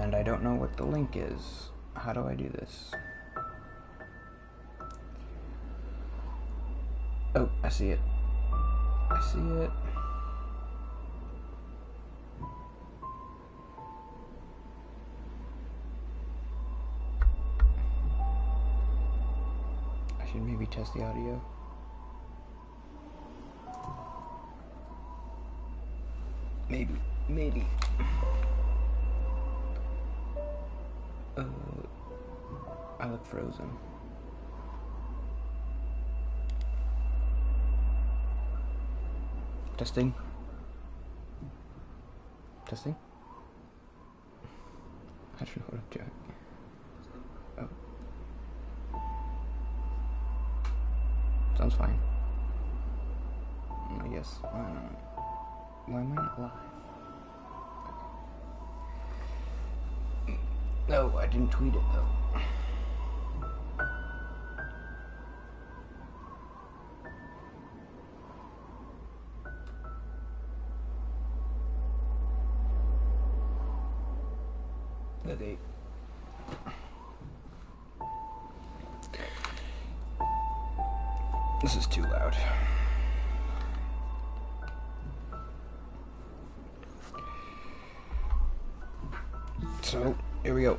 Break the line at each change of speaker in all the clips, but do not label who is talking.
And I don't know what the link is. How do I do this? Oh, I see it. I see it. I should maybe test the audio. Maybe. I look frozen. Testing. I don't know what I'm doing. Oh. Sounds fine. I guess. Why am I not live? No, I didn't tweet it though. Okay. This is too loud. So, here we go.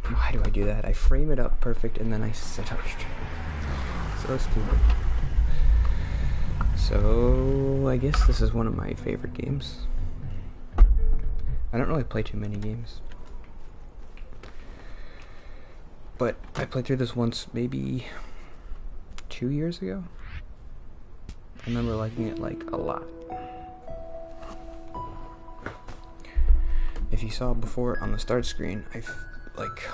Why do I do that? I frame it up perfect and then I sit up straight. So stupid. So, I guess this is one of my favorite games. I don't really play too many games. But I played through this once, maybe 2 years ago. I remember liking it like a lot. If you saw before on the start screen, I've like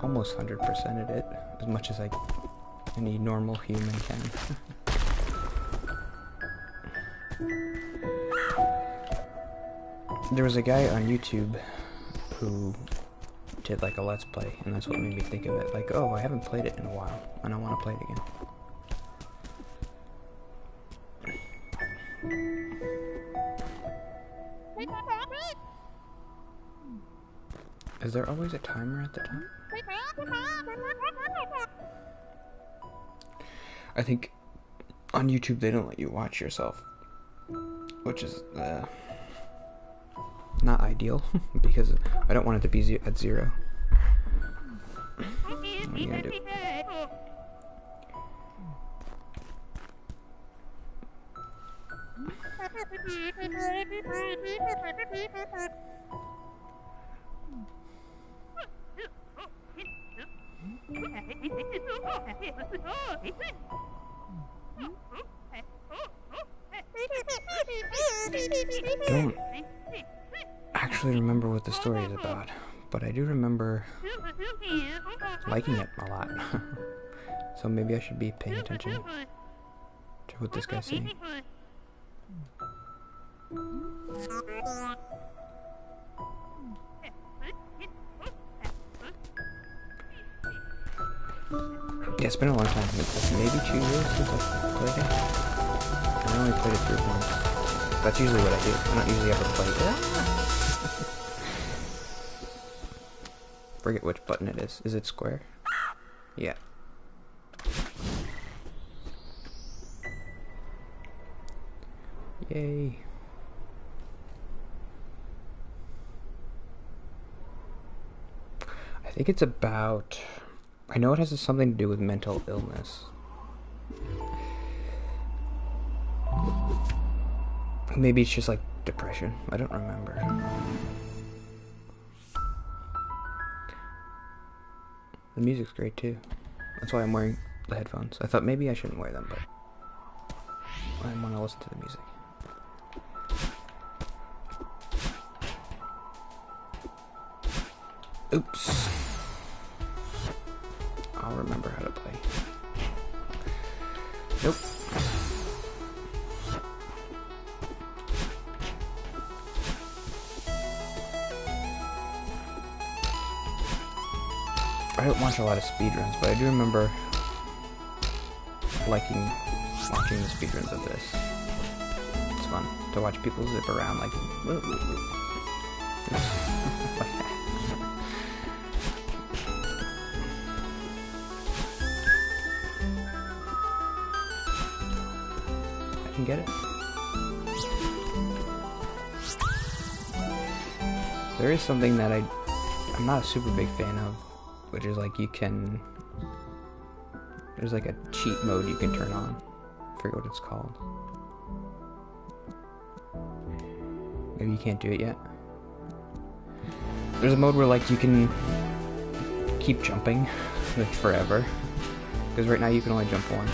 almost 100%ed it, as much as any normal human can. There was a guy on YouTube who did like a Let's Play, and that's what made me think of it. Like, oh, I haven't played it in a while, and I want to play it again. Is there always a timer at the top? I think on YouTube they don't let you watch yourself, which is not ideal because I don't want it to be at 0. What are you gonna do? Don't actually remember what the story is about, but I do remember liking it a lot. So maybe I should be paying attention to what this guy's saying. Yeah, it's been a long time. It's maybe 2 years since I played it. I only played it through once. That's usually what I do. I don't usually ever play it. Forget which button it is. Is it square? Yeah. Yay. I think it's about... I know it has something to do with mental illness. Maybe it's just like depression. I don't remember. The music's great too. That's why I'm wearing the headphones. I thought maybe I shouldn't wear them, but I want to listen to the music. Oops. I'll remember how to play. Nope. I don't watch a lot of speedruns, but I do remember watching the speedruns of this. It's fun to watch people zip around like... Whoa, whoa, whoa. Like that. I can get it. There is something that I'm not a super big fan of, which is like there's like a cheat mode you can turn on. I forget what it's called. Maybe you can't do it yet. There's a mode where like you can keep jumping like forever, because right now you can only jump once.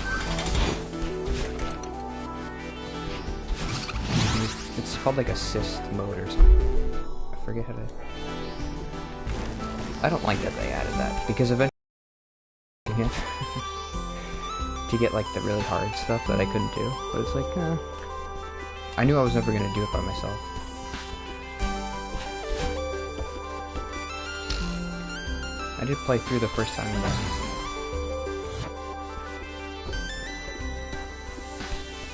It's called like assist mode or something. I forget how to. I don't like that they added that, because eventually to get like the really hard stuff that I couldn't do, but it's like I knew I was never gonna do it by myself. I did play through the first time with that.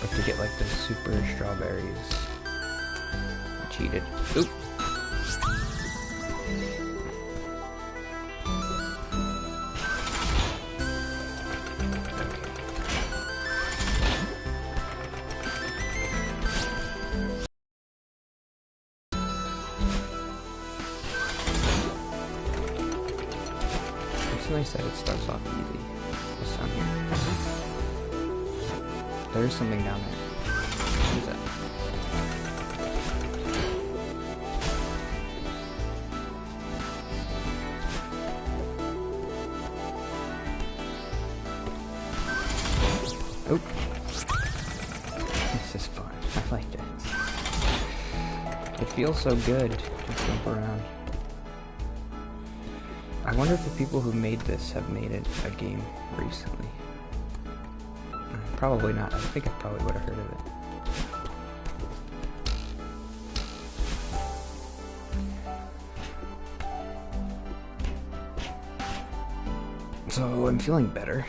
But to get like the super strawberries, I cheated. Oop! It's nice that it starts off easy. This down here. There's something down there. What is that? Oop. This is fun. I like it. It feels so good to jump around. I wonder if the people who made this have made it a game recently. Probably not. I think I probably would have heard of it. So I'm feeling better.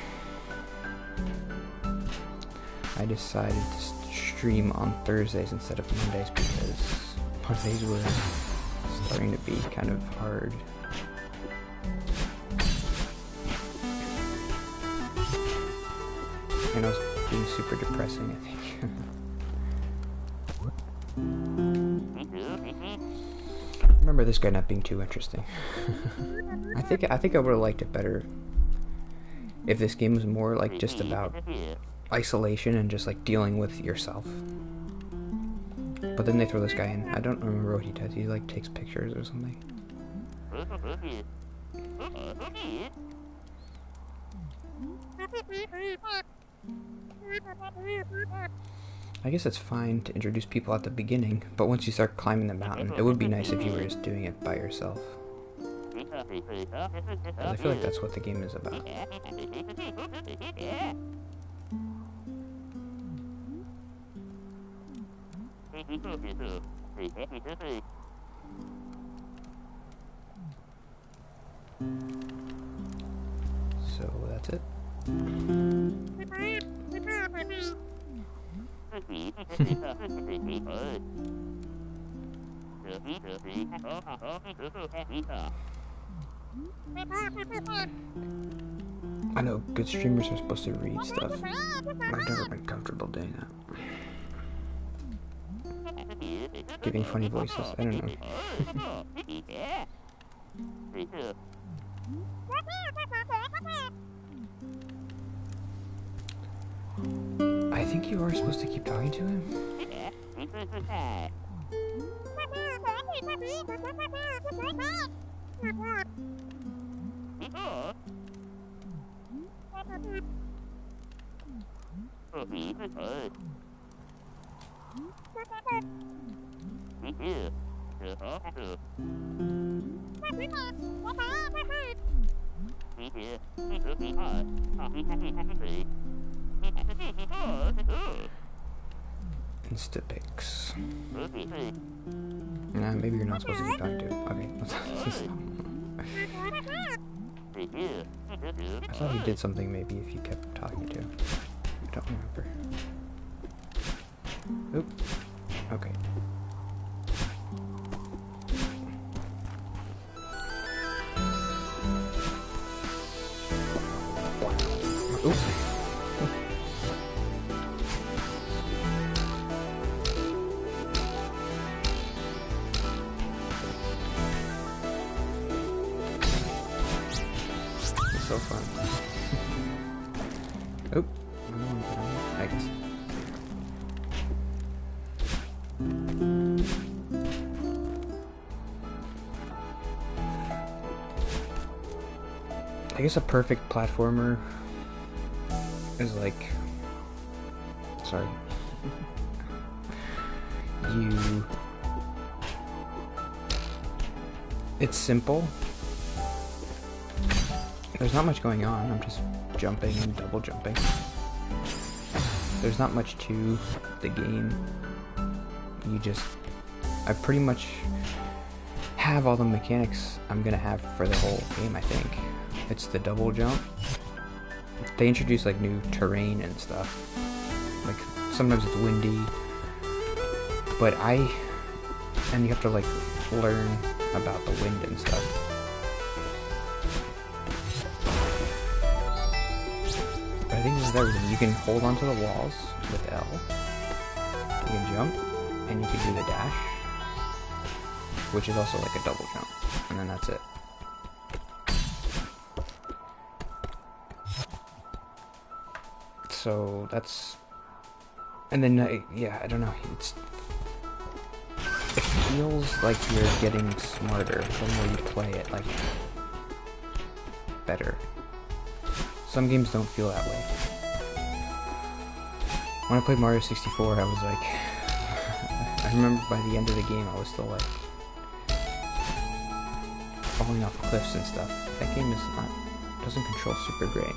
I decided to stream on Thursdays instead of Mondays because Mondays were starting to be kind of hard. And I was being super depressing, I think. I remember this guy not being too interesting. I think I would have liked it better if this game was more like just about isolation and just like dealing with yourself. But then they throw this guy in. I don't remember what he does. He like takes pictures or something. I guess it's fine to introduce people at the beginning, but once you start climbing the mountain, it would be nice if you were just doing it by yourself. I feel like that's what the game is about. So that's it. I know good streamers are supposed to read stuff. I've never been comfortable doing that. Giving funny voices, I don't know. I think you are supposed to keep talking to him. Instapics. Nah, maybe you're not supposed to be talking to it. Okay. I thought he did something maybe if you kept talking to him. I don't remember. Oop. Okay. so fun. Oh, I guess. I guess a perfect platformer is like, sorry, it's simple. There's not much going on. I'm just jumping and double jumping. There's not much to the game. I pretty much have all the mechanics I'm gonna have for the whole game, I think. It's the double jump. They introduce like new terrain and stuff. Like sometimes it's windy, but and you have to like learn about the wind and stuff. But I think this is everything. You can hold onto the walls with L. You can jump, and you can do the dash, which is also like a double jump, and then that's it. So that's, and then yeah, I don't know. It feels like you're getting smarter the more you play it, like better. Some games don't feel that way. When I played Mario 64, I was like, I remember by the end of the game, I was still like falling off cliffs and stuff. That game doesn't control super great.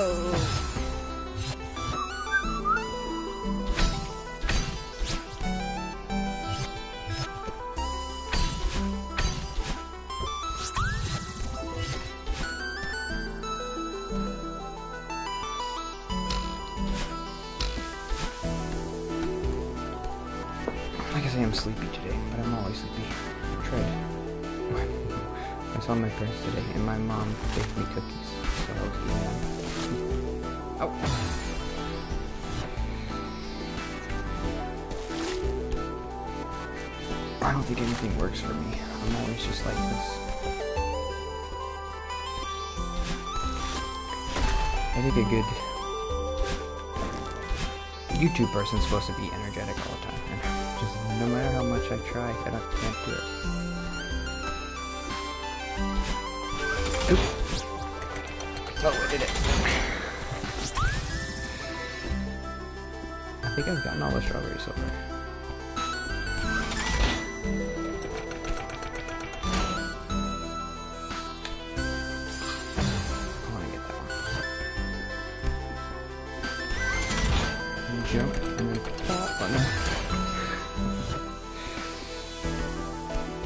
Oh. I guess I am sleepy today, but I'm always sleepy. I tried. I saw my parents today, and my mom baked me cookies, so I was eating them. Oh. I don't think anything works for me. I'm always just like this. I think a good YouTube person's supposed to be energetic all the time. And just no matter how much I try, I can't do it. Oop. Oh, I did it. I think I've gotten all the strawberries so far. I want to get that one. And jump, and then pop. Oh, no.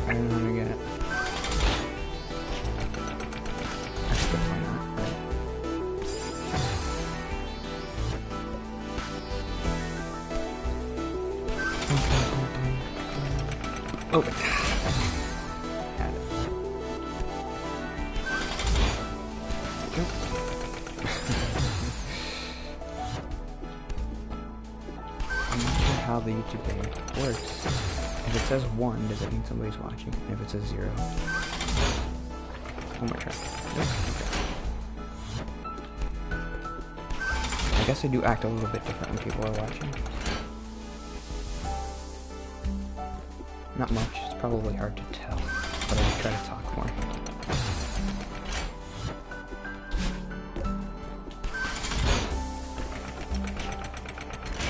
I don't know how to get it. I still find out, right? Oh, had it. Jump. I'm not sure how the YouTube thing works. If it says 1, does that mean somebody's watching? And if it says 0, one more try. Nope. Okay. I guess I do act a little bit different when people are watching. Not much, it's probably hard to tell, but I try to talk more.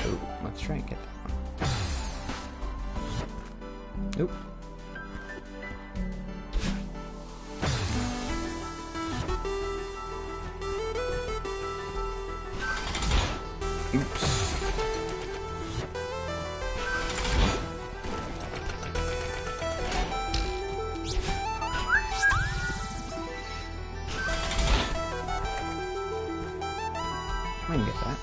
Oh, let's try and get that one. Nope. Oops. I can get that.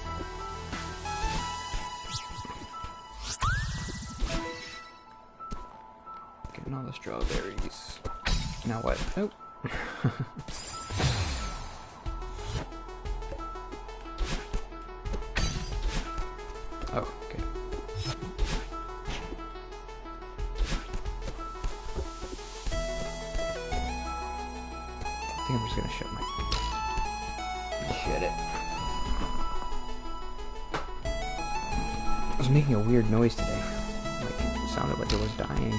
Getting all the strawberries. Now what? Nope. Oh, okay. think I'm just gonna shut it. It was making a weird noise today. Like, it sounded like it was dying.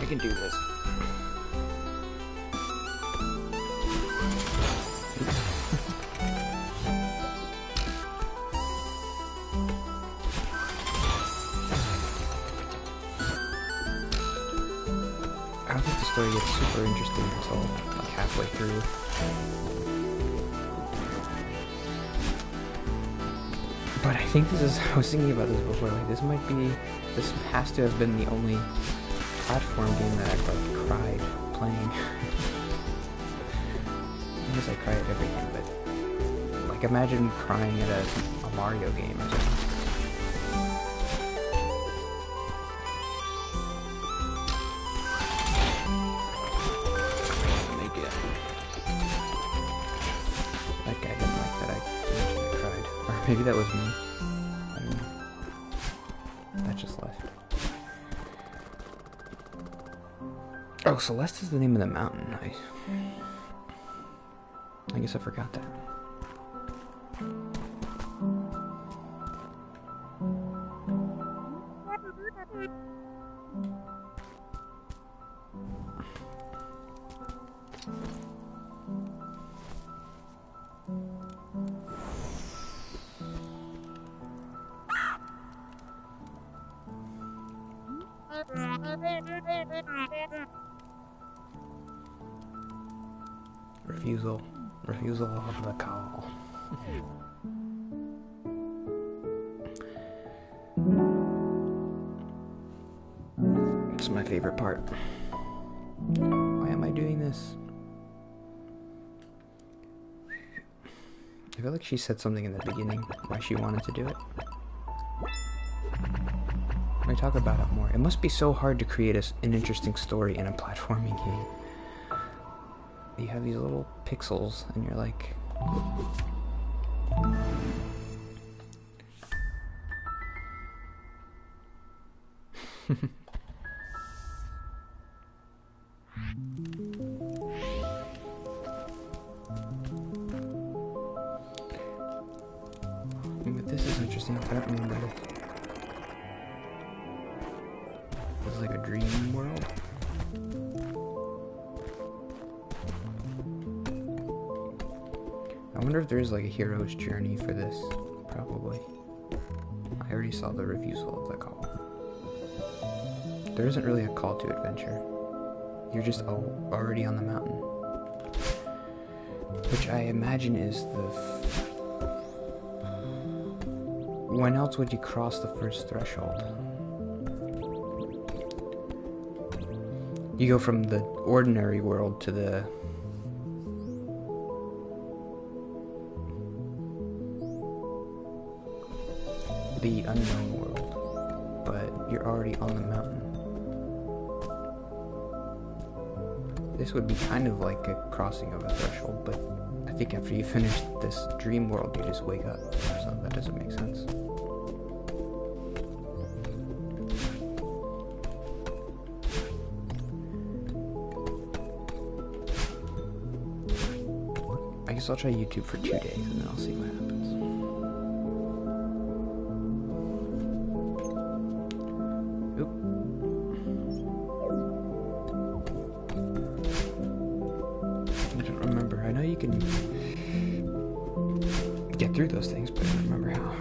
I can do this. I don't think the story gets super interesting until like halfway through. But I think this is, I was thinking about this before, like this has to have been the only platform game that I've like cried playing. I guess I cry at everything, but like imagine crying at a Mario game or something. That guy didn't like that I cried. Or maybe that was me. I don't know. That just left. Oh, Celeste is the name of the mountain. I guess I forgot that. Refusal of the call. It's my favorite part. Why am I doing this? I feel like she said something in the beginning why she wanted to do it. Let me talk about it more. It must be so hard to create an interesting story in a platforming game. You have these little pixels and you're like... But this is interesting. I don't remember this. This is like a dream world. I wonder if there is like a hero's journey for this. Probably. I already saw the refusal of the call. There isn't really a call to adventure. You're just already on the mountain. Which I imagine is when else would you cross the first threshold? You go from the ordinary world to the unknown world, but you're already on the mountain. This would be kind of like a crossing of a threshold, but I think after you finish this dream world, you just wake up, so that doesn't make sense. I guess I'll try YouTube for 2 days and then I'll see what happens. Get through those things, but I don't remember how.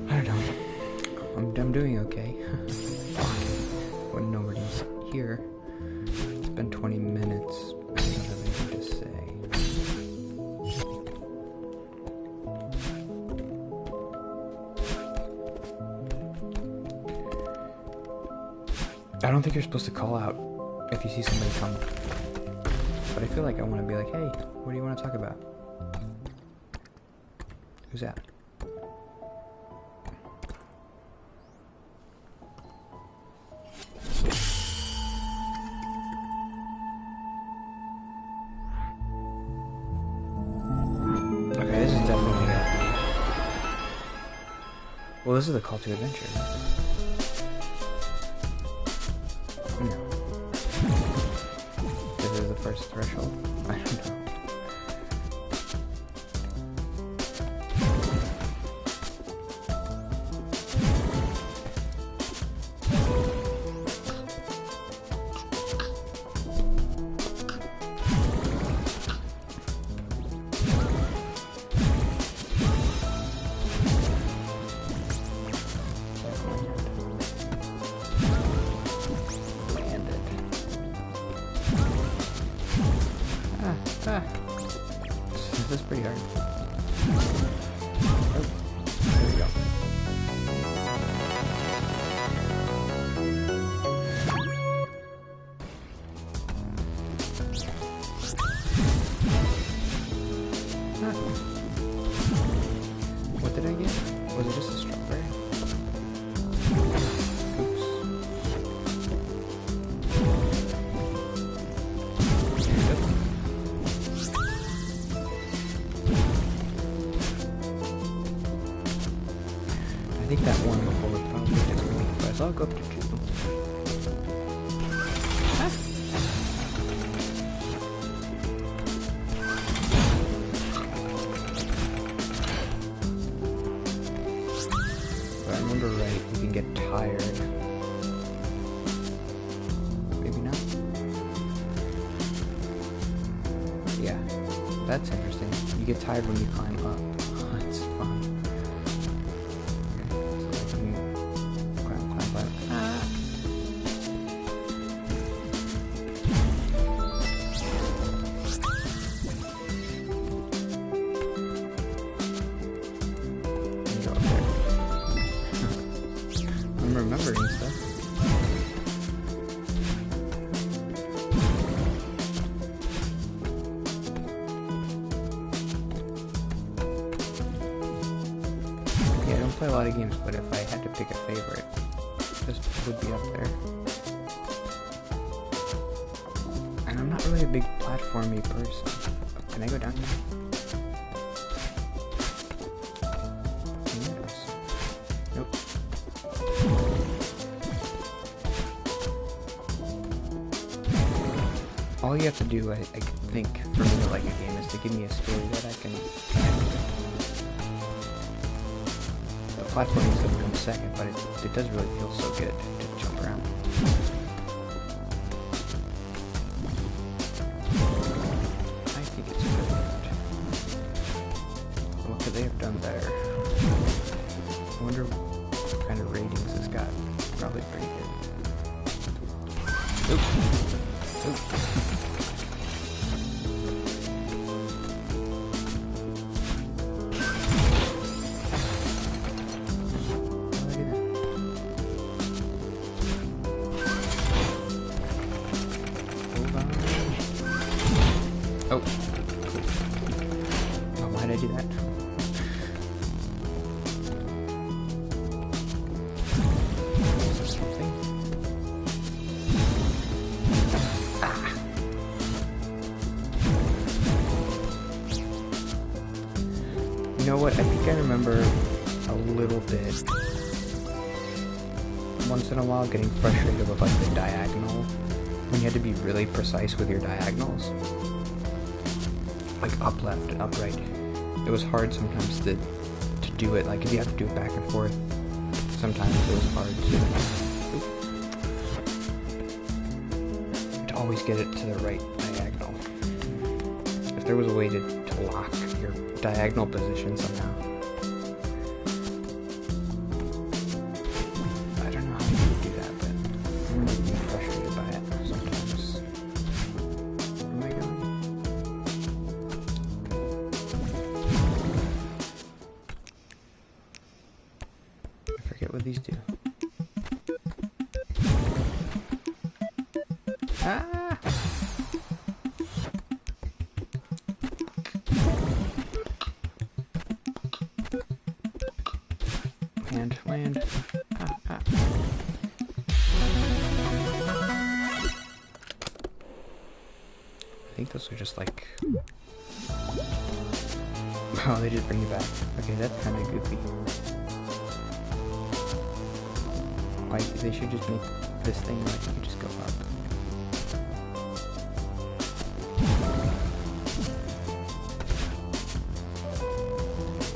I don't know. I'm doing okay. When nobody's here. It's been 20 minutes. I don't have anything to say. I don't think you're supposed to call out if if you see somebody come. But I feel like I want to be like, hey, what do you want to talk about? Who's that? Okay, this is definitely well, this is the call to adventure. No. This is the first threshold? I don't know. This is pretty hard. Oh, there we go. Ah. What did I get? Was it just a strawberry? I think that one before was probably just me, but I'll go up to 2. Ah. If I remember right, you can get tired. Maybe not? Yeah, that's interesting. You get tired when you climb up. That's fun. I'm remembering stuff. Yeah, I don't play a lot of games, but if I had to pick a favorite, this would be up there. And I'm not really a big platformy person. Can I go down here? Nope. All you have to do, I think, for me to like a game is to give me a story that I can connect with. The platforming stuff comes second, but it does really feel so good to jump around. I think it's brilliant. What could they have done better? I wonder what kind of ratings this got. Probably pretty good. Oop. Oop. Oh, cool. Oh, why'd I do that? Something? Ah! You know what? I think I remember a little bit. Once in a while, getting frustrated with like the diagonal. When you had to be really precise with your diagonals. Like up left and up right. It was hard sometimes to do it. Like if you have to do it back and forth, sometimes it was hard to always get it to the right diagonal. If there was a way to lock your diagonal position somehow. I don't know how you would do that, but I'm really being frustrated by it sometimes. Where am I going? Forget what these do. Ah! land. Ah. I think those are just like... Oh, they just bring you back. Okay, that's kind of goofy. Like, they should just make this thing like you can just go up.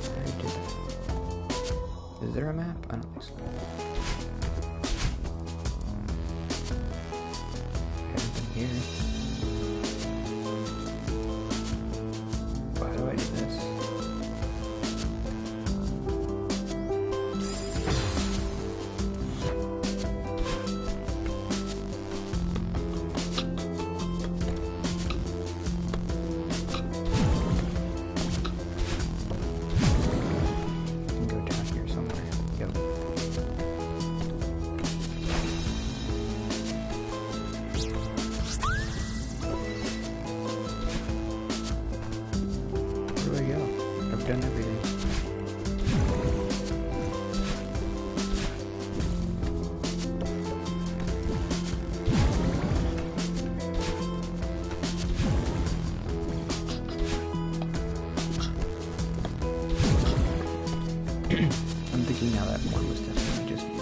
I already did that. Is there a map? I don't think so. I haven't been here. Why do I do this? Done everything. I'm thinking now that one was definitely just me.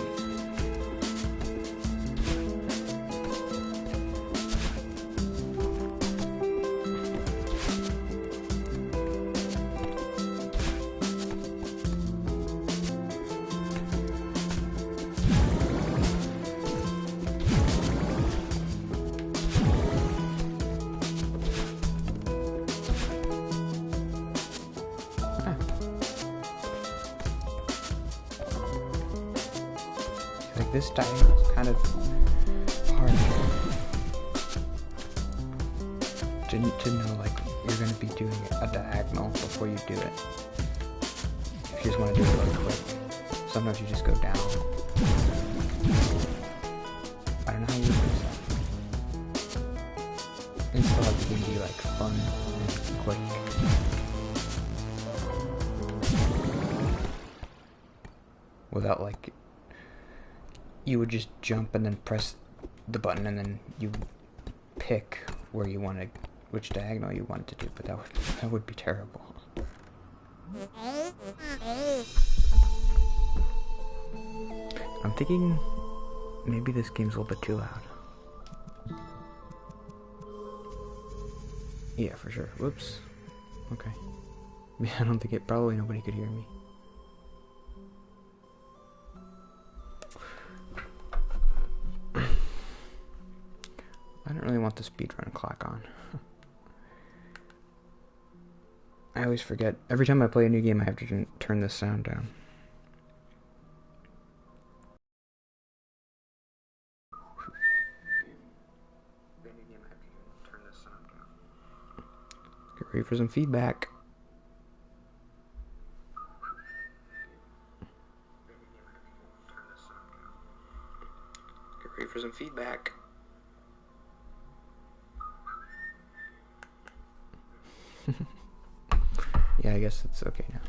Like this diagonal is kind of hard to know, like you're going to be doing a diagonal before you do it. If you just want to do it really quick, sometimes you just go down. I don't know how you do this. And still have the game be like fun and quick. Without like, you would just jump and then press the button and then you pick where you wanted, which diagonal you wanted to do, but that would be terrible. I'm thinking maybe this game's a little bit too loud. Yeah, for sure. Whoops. Okay. Yeah, I don't think probably nobody could hear me. I don't really want the speedrun clock on. I always forget. Every time I play a new game, I have to turn the sound down. Get ready for some feedback. Get ready for some feedback. Yeah, I guess it's okay now.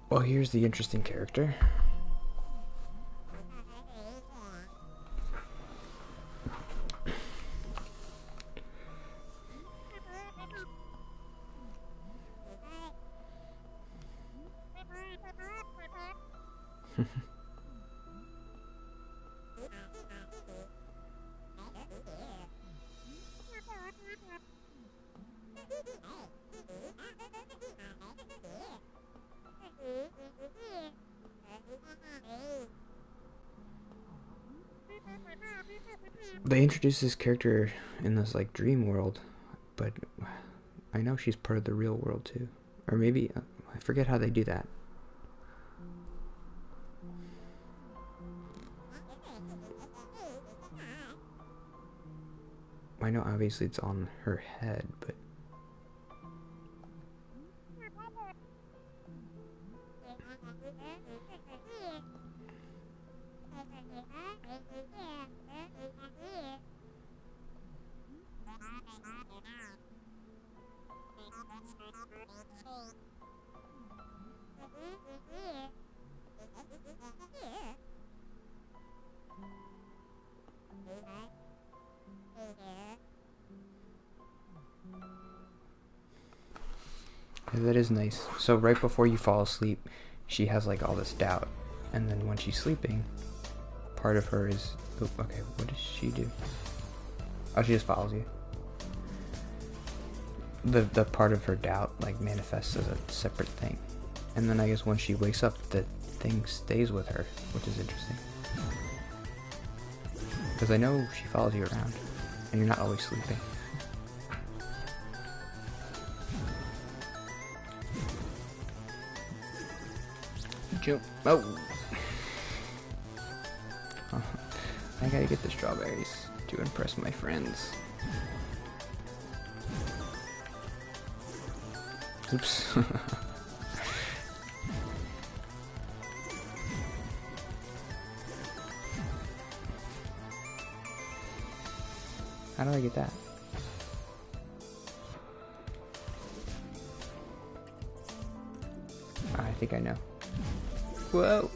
Well, here's the interesting character. They introduced this character in this like dream world, but I know she's part of the real world too. Or maybe, I forget how they do that. I know obviously it's on her head, but... Yeah, that is nice. So right before you fall asleep, she has like all this doubt, and then when she's sleeping, part of her is... Oh, okay, what does she do? Oh, she just follows you. The part of her doubt like manifests as a separate thing, and then I guess when she wakes up, the thing stays with her, which is interesting. Because I know she follows you around, and you're not always sleeping. Jump! Oh! I gotta get the strawberries to impress my friends. Oops. How do I get that? I think I know. Whoa!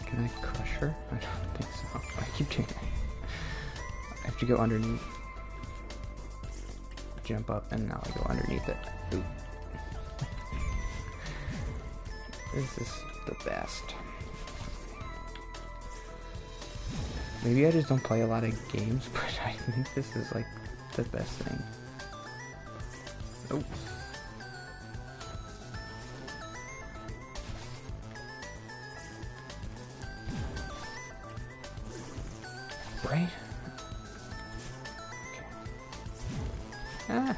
Can I crush her? I don't think so. I keep doing it. I have to go underneath. Jump up and now I go underneath it. Ooh. This is the best. Maybe I just don't play a lot of games, but I think this is like the best thing. Oh. Right? Okay. Ah.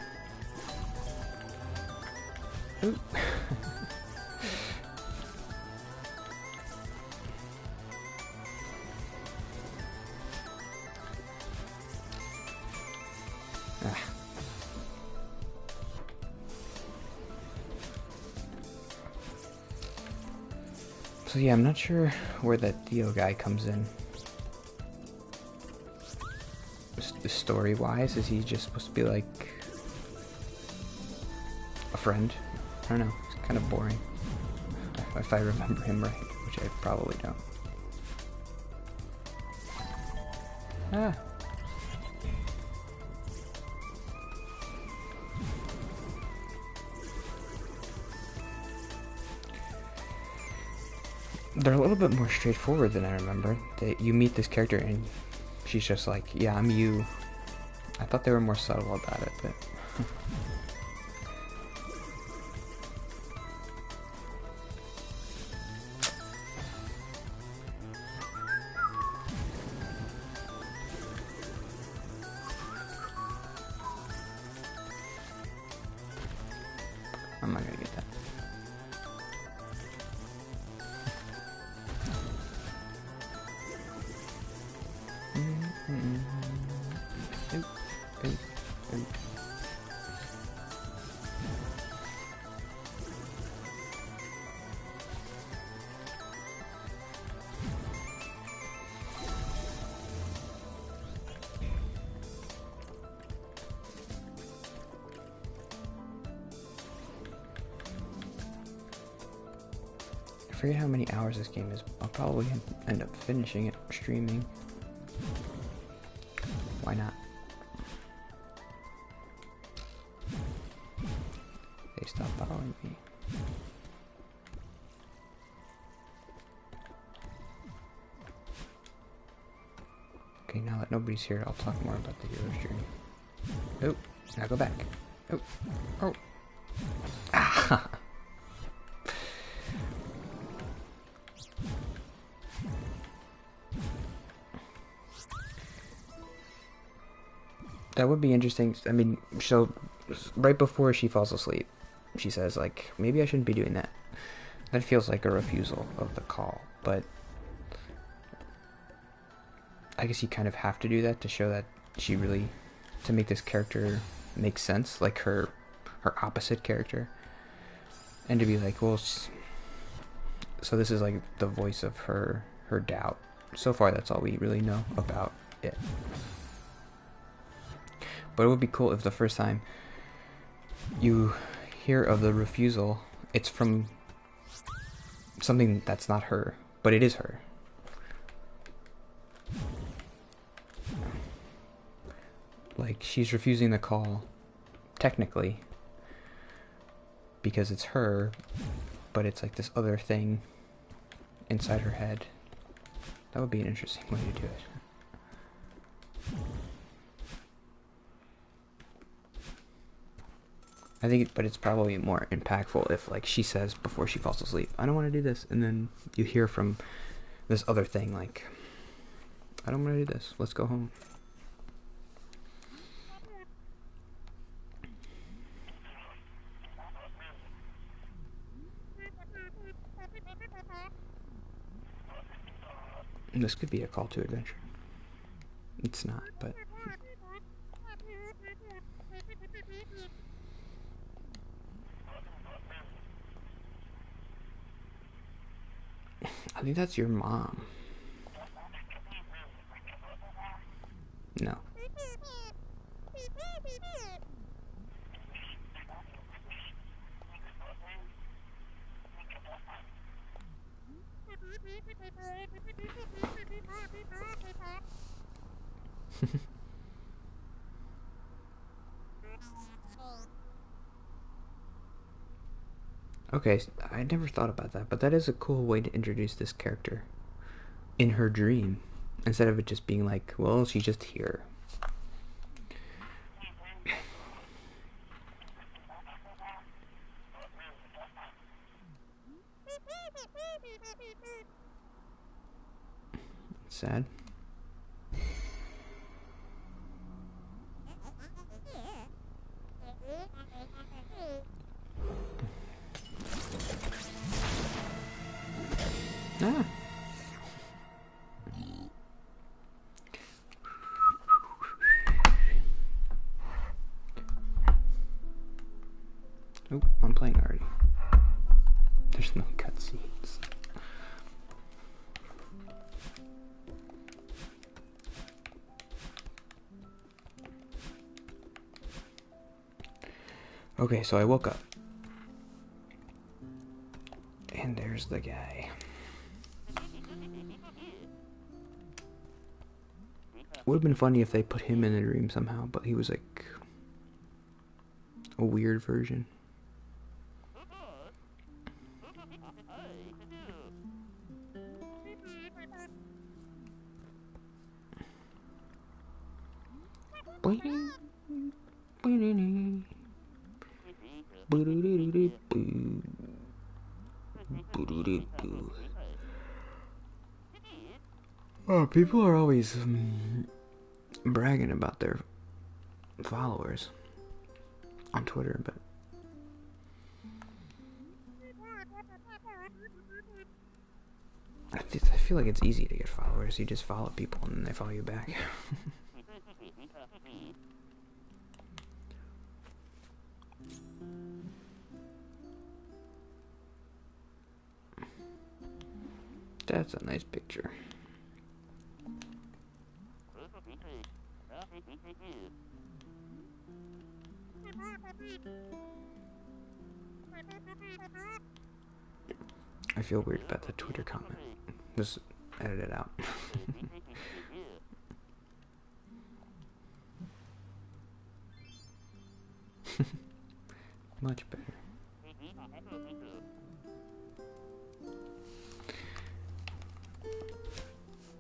Ooh. Ah. So yeah, I'm not sure where that Theo guy comes in. Story-wise, is he just supposed to be like a friend? I don't know. It's kind of boring. If I remember him right, which I probably don't. Ah. They're a little bit more straightforward than I remember. That you meet this character and she's just like, yeah, I'm you. I thought they were more subtle about it, but... I'm not gonna get that. I forget how many hours this game is. I'll probably end up finishing it streaming. Why not? They stopped following me. Okay, now that nobody's here, I'll talk more about the hero's journey. Oh, now go back. Oh, oh. Ah! That would be interesting. I mean, so right before she falls asleep, she says, like, maybe I shouldn't be doing that. That feels like a refusal of the call, but I guess you kind of have to do that to show that she really, to make this character make sense, like her opposite character, and to be like, well, so this is like the voice of her doubt. So far, that's all we really know about it. But it would be cool if the first time you hear of the refusal, it's from something that's not her, but it is her. Like, she's refusing the call, technically, because it's her, but it's like this other thing inside her head. That would be an interesting way to do it. I think, but it's probably more impactful if, like, she says before she falls asleep, I don't want to do this, and then you hear from this other thing, like, I don't want to do this, let's go home. And this could be a call to adventure. It's not, but... I think that's your mom. No. Okay, I never thought about that, but that is a cool way to introduce this character in her dream, instead of it just being like, well, she's just here. It's sad. Ah. Oh, I'm playing already. There's no cutscenes. Okay, so I woke up. And there's the guy. Would have been funny if they put him in a dream somehow, but he was like a weird version. Oh, people are always bragging about their followers on Twitter, but I feel like it's easy to get followers. You just follow people and then they follow you back. That's a nice picture. I feel weird about the Twitter comment. Just edit it out. Much better.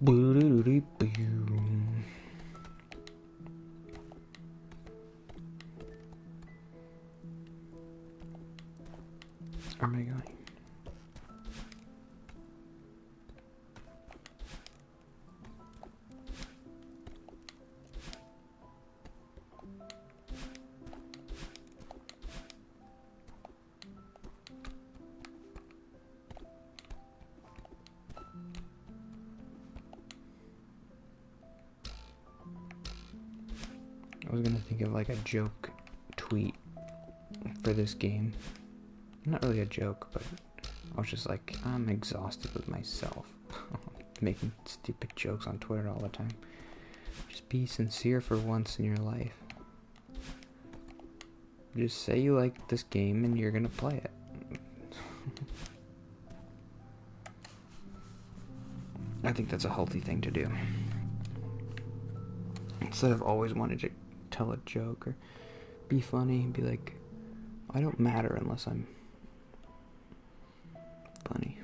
Where am I going? was gonna think of like a joke tweet for this game. Not really a joke, but I was just like, I'm exhausted with myself. Making stupid jokes on Twitter all the time. Just be sincere for once in your life. Just say you like this game and you're gonna play it. I think that's a healthy thing to do. Instead of always wanting to tell a joke or be funny and be like, I don't matter unless I'm funny.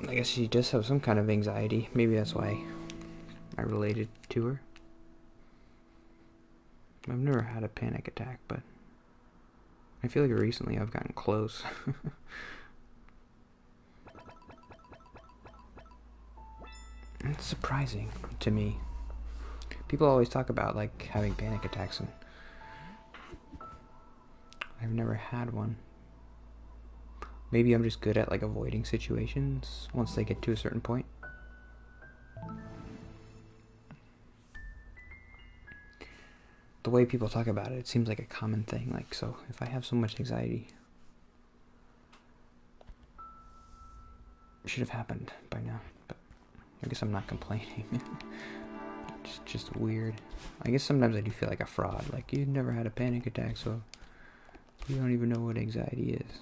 I guess she does have some kind of anxiety. Maybe that's why I related to her. I've never had a panic attack, but I feel like recently I've gotten close. It's surprising to me. People always talk about like having panic attacks, and I've never had one. Maybe I'm just good at like avoiding situations once they get to a certain point. The way people talk about it, it seems like a common thing. Like, so if I have so much anxiety, it should have happened by now. But I guess I'm not complaining. It's just weird. I guess sometimes I do feel like a fraud. Like, you've never had a panic attack, so you don't even know what anxiety is.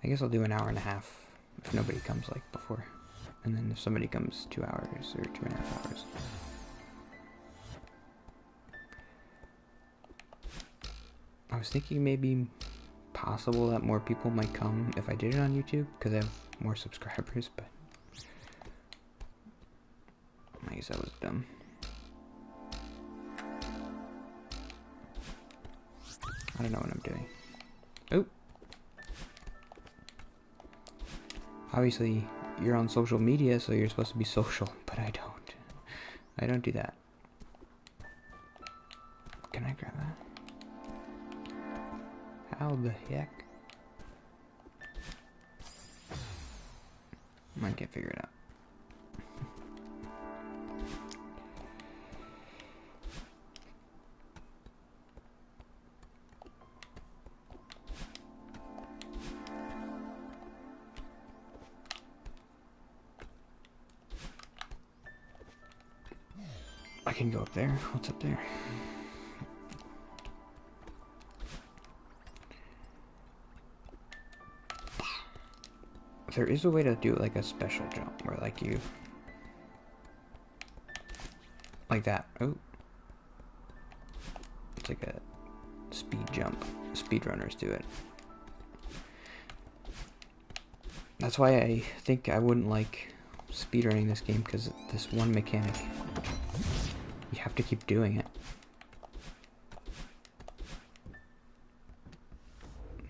I guess I'll do an hour and a half if nobody comes like before. And then if somebody comes 2 hours or 2.5 hours. I was thinking maybe possible that more people might come if I did it on YouTube because I have more subscribers, but I guess that was dumb. I don't know what I'm doing. Oh! Obviously, you're on social media, so you're supposed to be social, but I don't. I don't do that. Can I grab that? How the heck? I can't figure it out. I can go up there. What's up there? There is a way to do like a special jump where like you like that. Oh, it's like a speed jump. Speedrunners do it. That's why I think I wouldn't like speedrunning this game, because this one mechanic, you have to keep doing it.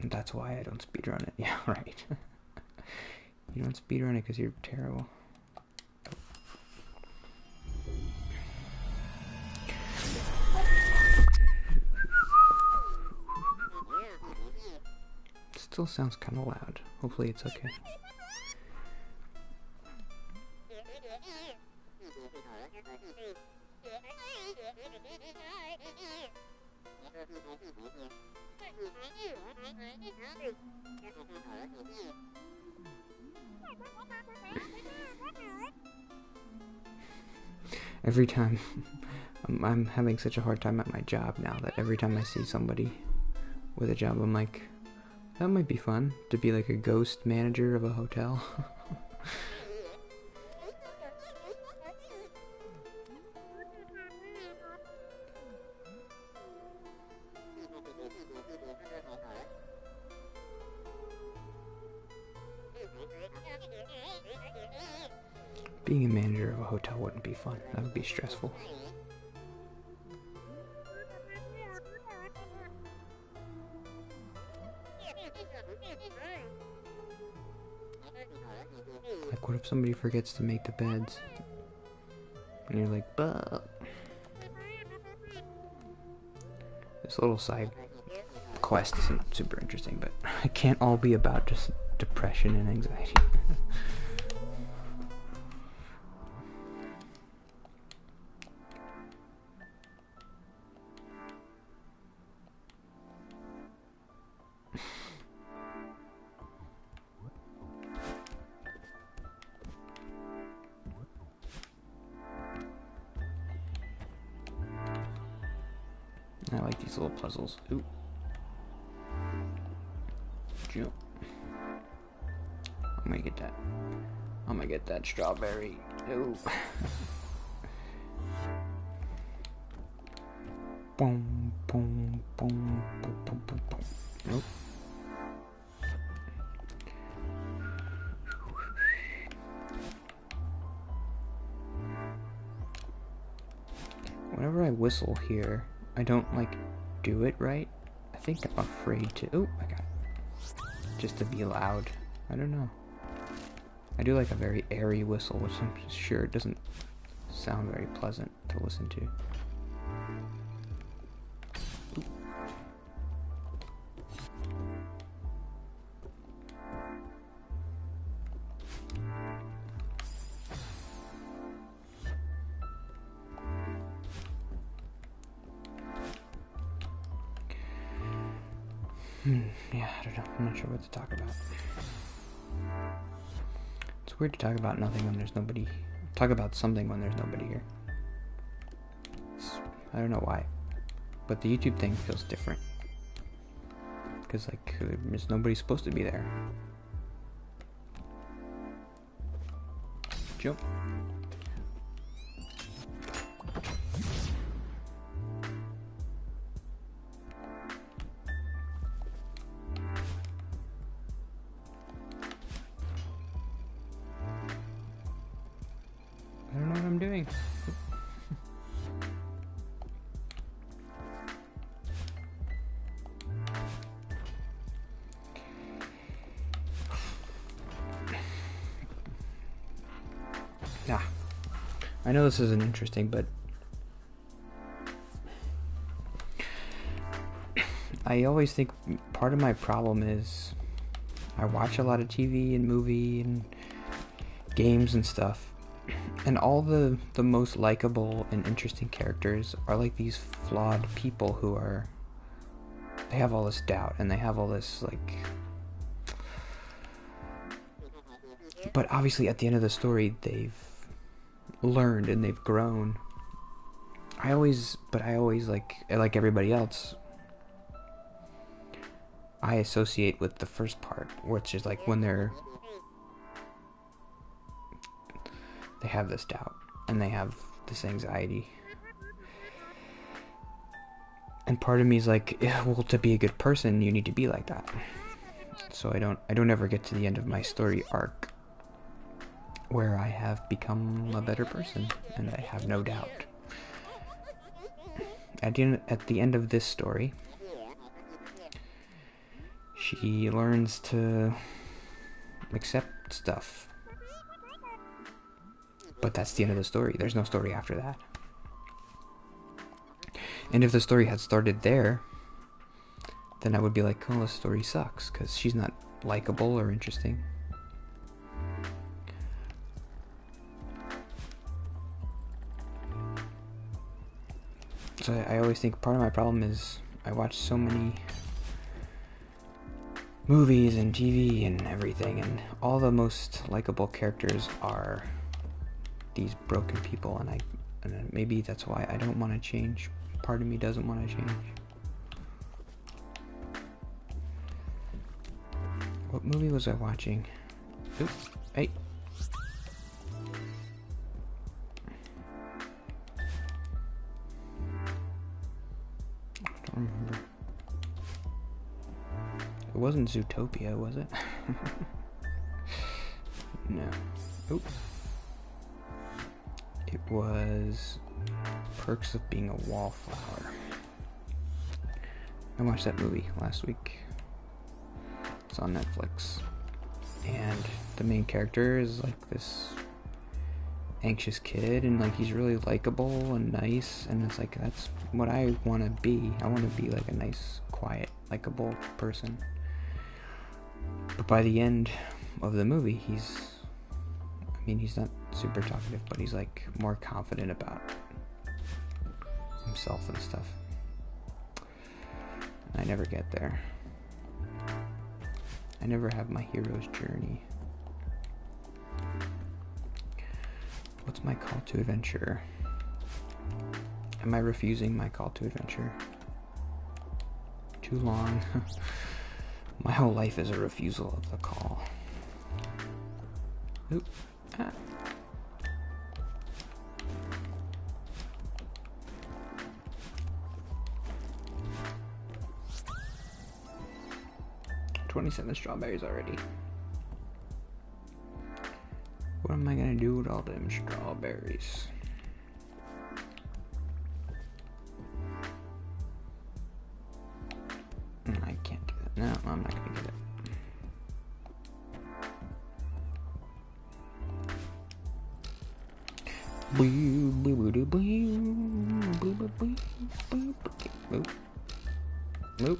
And that's why I don't speedrun it. Yeah, right. You don't speedrun it because you're terrible. Still sounds kind of loud. Hopefully it's okay. Every time, I'm having such a hard time at my job now that every time I see somebody with a job, I'm like, that might be fun, to be like a ghost manager of a hotel. Being a manager of a hotel wouldn't be fun. That would be stressful. Like, what if somebody forgets to make the beds? And you're like, bah. This little side quest isn't super interesting, but it can't all be about just depression and anxiety. I like these little puzzles. Ooh. Jump. I'm gonna get that. I'm gonna get that strawberry. Ooh. Boom, boom, boom, boom, boom, boom, boom. Nope. Whenever I whistle here, I don't, like, do it right. I think I'm afraid to... Oh, I got it. Just to be loud. I don't know. I do like a very airy whistle, which I'm sure doesn't sound very pleasant to listen to. Ooh. Yeah, I don't know. I'm not sure what to talk about. It's weird to talk about nothing when there's nobody. Talk about something when there's nobody here. I don't know why. But the YouTube thing feels different. Because, like, there's nobody supposed to be there. Jump. I don't know what I'm doing. Nah. I know this isn't interesting, but I always think part of my problem is I watch a lot of TV and movie and games and stuff. And all the most likable and interesting characters are like these flawed people who are... They have all this doubt and they have all this, like... But obviously at the end of the story, they've learned and they've grown. I always, like everybody else, I associate with the first part, which is like when they have this doubt and they have this anxiety, and part of me is like, well, to be a good person you need to be like that. So I don't ever get to the end of my story arc where I have become a better person and I have no doubt. At the end of this story, she learns to accept stuff. But that's the end of the story. There's no story after that. And if the story had started there, then I would be like, oh, this story sucks, because she's not likable or interesting. So I always think part of my problem is I watch so many movies and TV and everything, and all the most likable characters are these broken people, and maybe that's why I don't want to change. Part of me doesn't want to change. What movie was I watching? Oops, hey. I don't remember. It wasn't Zootopia, was it? No. Oops. is Perks of Being a Wallflower. I watched that movie last week. It's on Netflix. And the main character is like this anxious kid, and like he's really likable and nice, and it's like that's what I want to be. I want to be like a nice, quiet, likable person. But by the end of the movie, he's not super talkative, but he's like more confident about himself and stuff. I never get there. I never have my hero's journey. What's my call to adventure? Am I refusing my call to adventure? Too long. My whole life is a refusal of the call. Oop. Ah. $27 strawberries already. What am I gonna do with all them strawberries? I can't do that. No, I'm not gonna get it. Nope.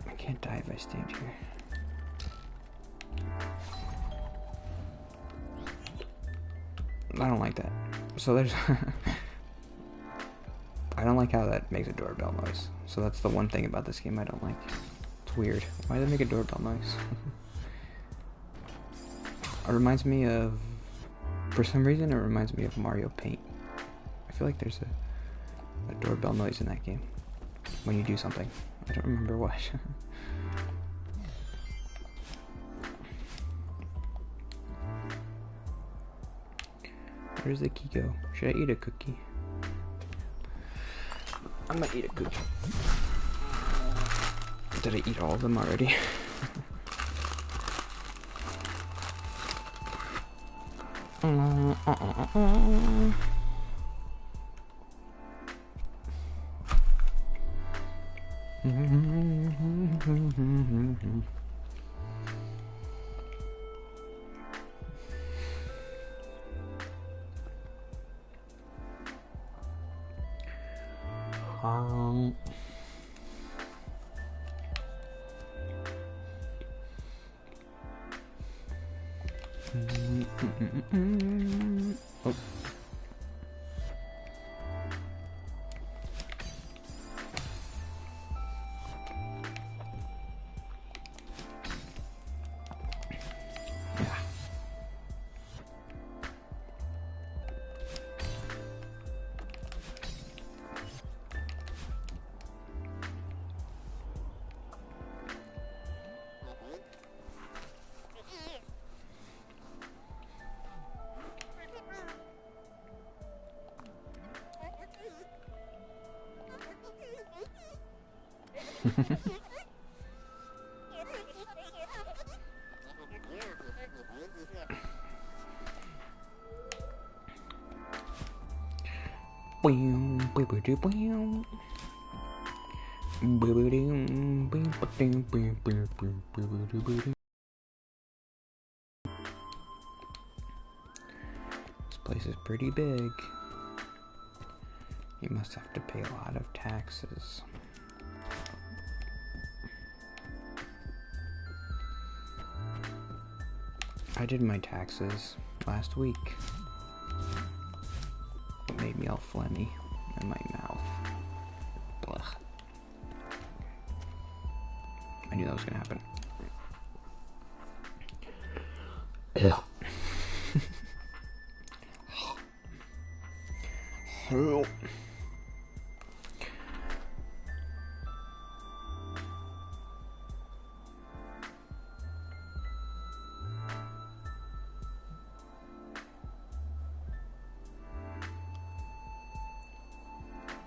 I can't die if I stand here. I don't like that. So there's I don't like how that makes a doorbell noise. So that's the one thing about this game I don't like. It's weird. Why does it make a doorbell noise? It reminds me of, for some reason it reminds me of Mario Paint. I feel like there's a doorbell noise in that game when you do something. I don't remember what. Where does the key go? Should I eat a cookie? I'm gonna eat a cookie. Did I eat all of them already? Oh. Yeah. This place is pretty big. You must have to pay a lot of taxes. I did my taxes last week. It made me all phlegmy in my mouth. Blech. I knew that was gonna happen. Ew.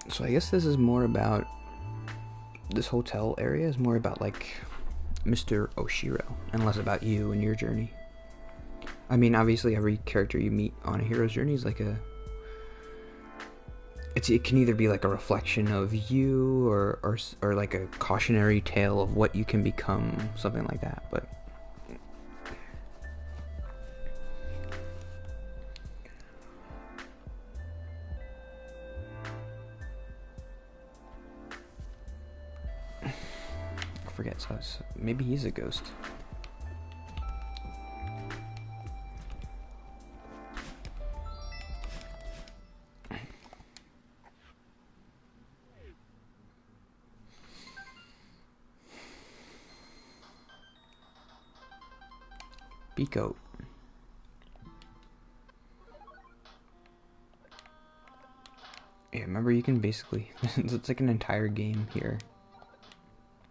So I guess this is more about, this hotel area is more about like Mr. Oshiro, and less about you and your journey. I mean, obviously every character you meet on a hero's journey is like it can either be like a reflection of you or like a cautionary tale of what you can become, something like that. But I forget, so maybe he's a ghost. Pico. Yeah, remember you can basically, it's like an entire game here.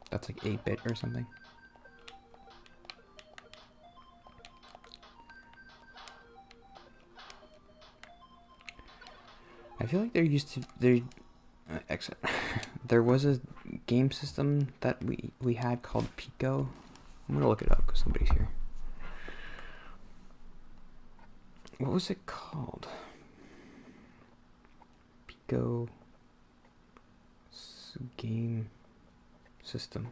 That's like 8-bit or something. I feel like there there was a game system that we had called Pico. I'm gonna look it up because somebody's here. What was it called? Pico game system.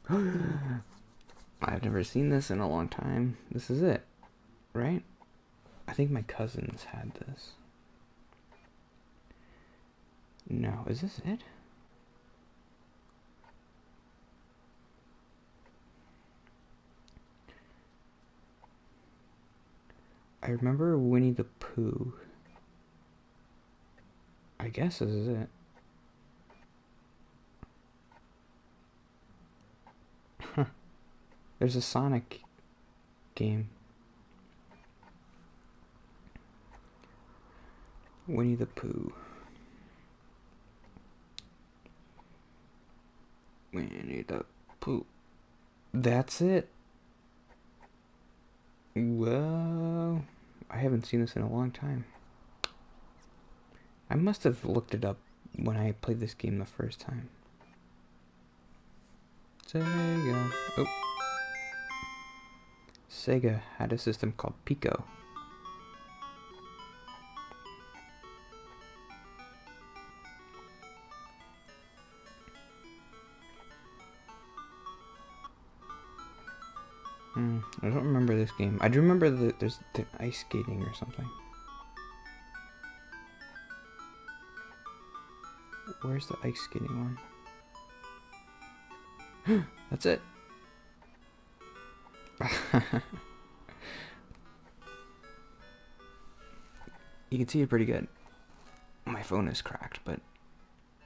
I've never seen this in a long time. This is it, right? I think my cousins had this. No, is this it? I remember Winnie the Pooh. I guess this is it. Huh. There's a Sonic game. Winnie the Pooh. Winnie the Pooh. That's it. Whoa. I haven't seen this in a long time. I must have looked it up when I played this game the first time. Sega. Oh. Sega had a system called Pico. I don't remember this game. I do remember there's the ice skating or something. Where's the ice skating one? That's it. You can see it pretty good. My phone is cracked, but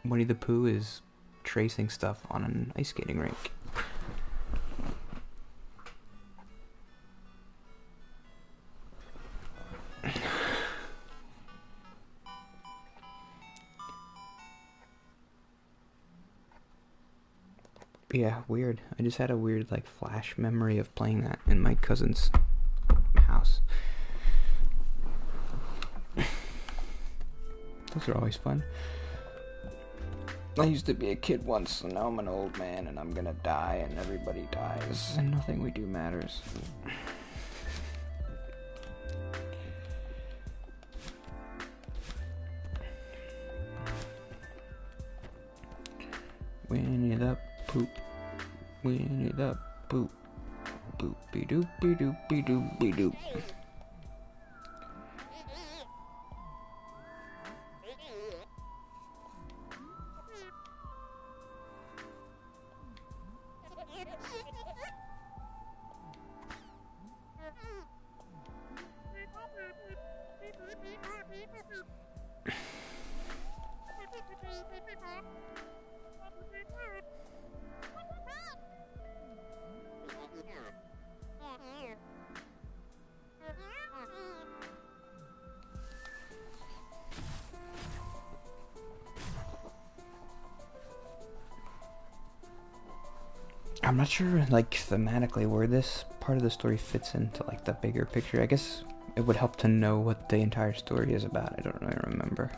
Winnie the Pooh is tracing stuff on an ice skating rink. Yeah, weird. I just had a weird, like, flash memory of playing that in my cousin's house. Those are always fun. I used to be a kid once, so now I'm an old man and I'm gonna die and everybody dies and nothing we do matters. Winnie the Pooh, Winnie the Pooh, boopy doopy doopy doopy doop. I'm not sure, like, thematically where this part of the story fits into, like, the bigger picture. I guess it would help to know what the entire story is about. I don't really remember.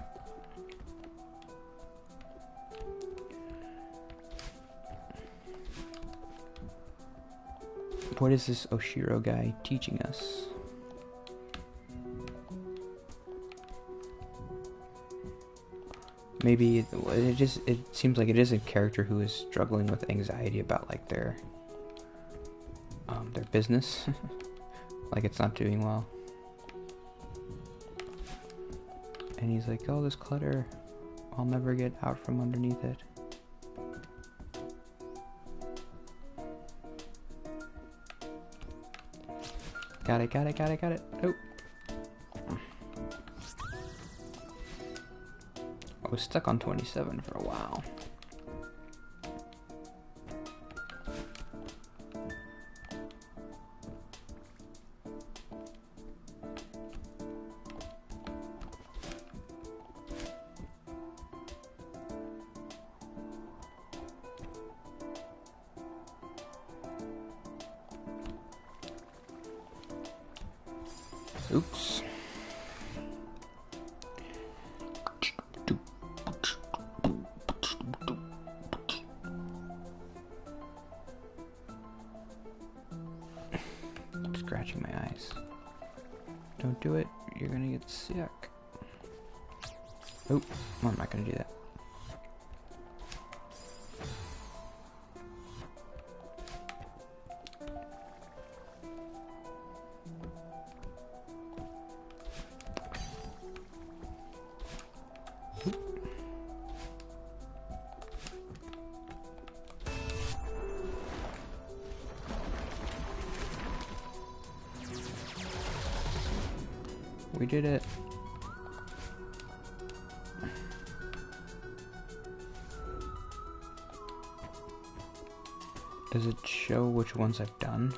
What is this Oshiro guy teaching us? Maybe it seems like it is a character who is struggling with anxiety about like their business. Like it's not doing well. And he's like, oh, this clutter, I'll never get out from underneath it. Got it. Oh. I was stuck on 27 for a while. Oops. I'm scratching my eyes. Don't do it. You're gonna get sick. Oh, I'm not gonna do that. We did it. Does it show which ones I've done?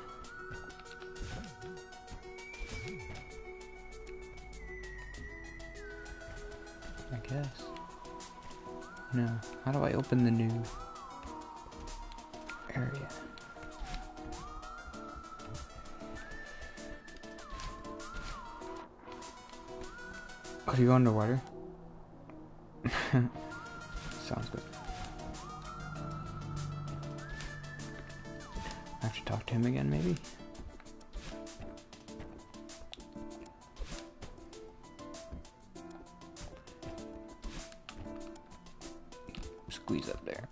I guess. No. How do I open the new area? Oh, you go underwater? Sounds good. I have to talk to him again, maybe? Squeeze up there.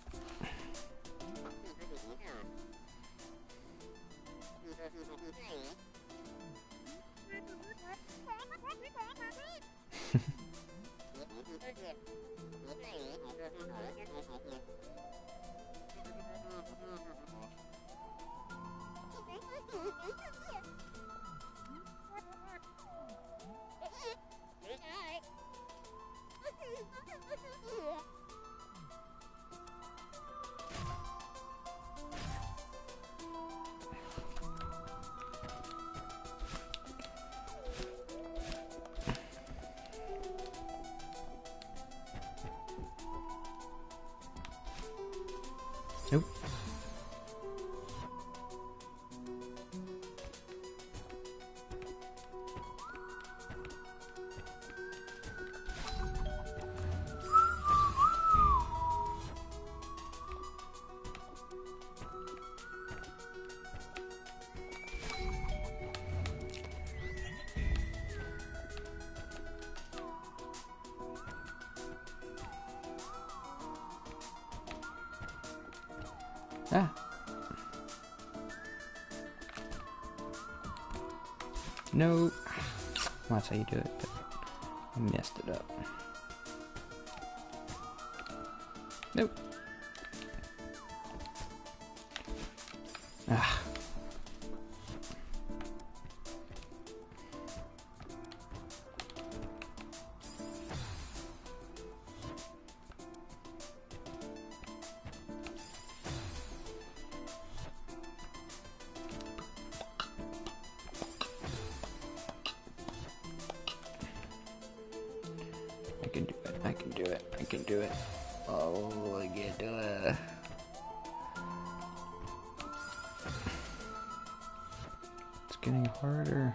Nope. Ah. No. Well, that's how you do it, but I messed it up. Nope. Ah. I can do it. Oh, I can do it. It's getting harder.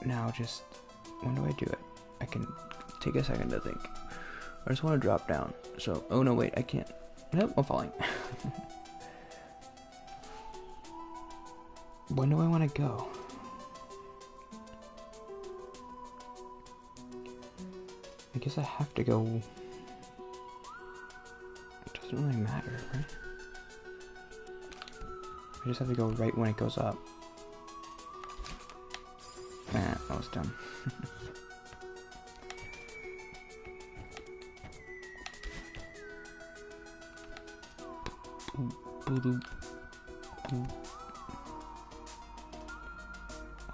Now just, when do I do it? I can take a second to think. I just want to drop down. So, oh no, wait, I can't. Nope, I'm falling. When do I want to go? I guess I have to go. It doesn't really matter, right? I just have to go right when it goes up. Nah, that was dumb.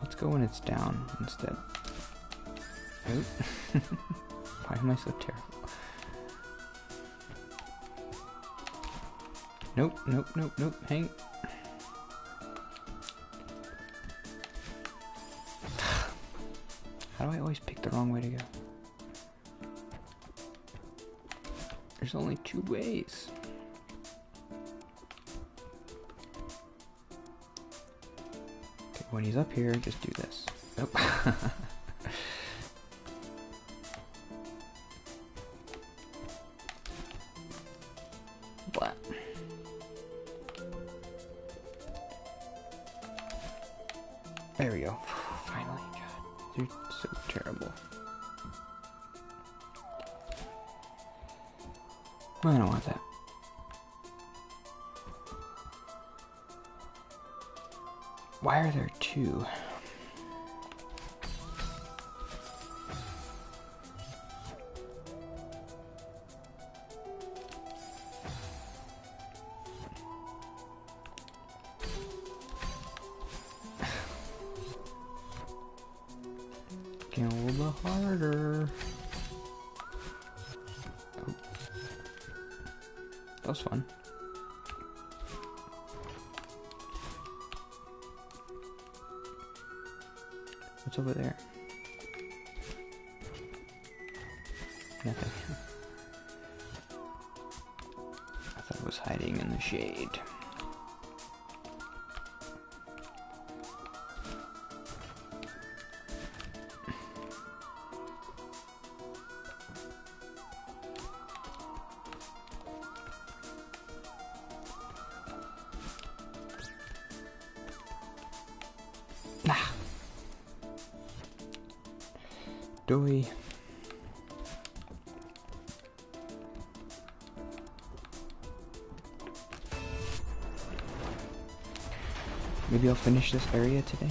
Let's go when it's down instead. Oop. Why am I so terrible? Nope, nope, nope, nope. Hang. How do I always pick the wrong way to go? There's only 2 ways. Okay, when he's up here, just do this. Nope. What? There we go. Finally, God, you're so terrible. I don't want that. Why are there 2? Get a little bit harder. Oh. That was fun. What's over there? Nothing. I thought it was hiding in the shade. Ah. Doy. Maybe I'll finish this area today.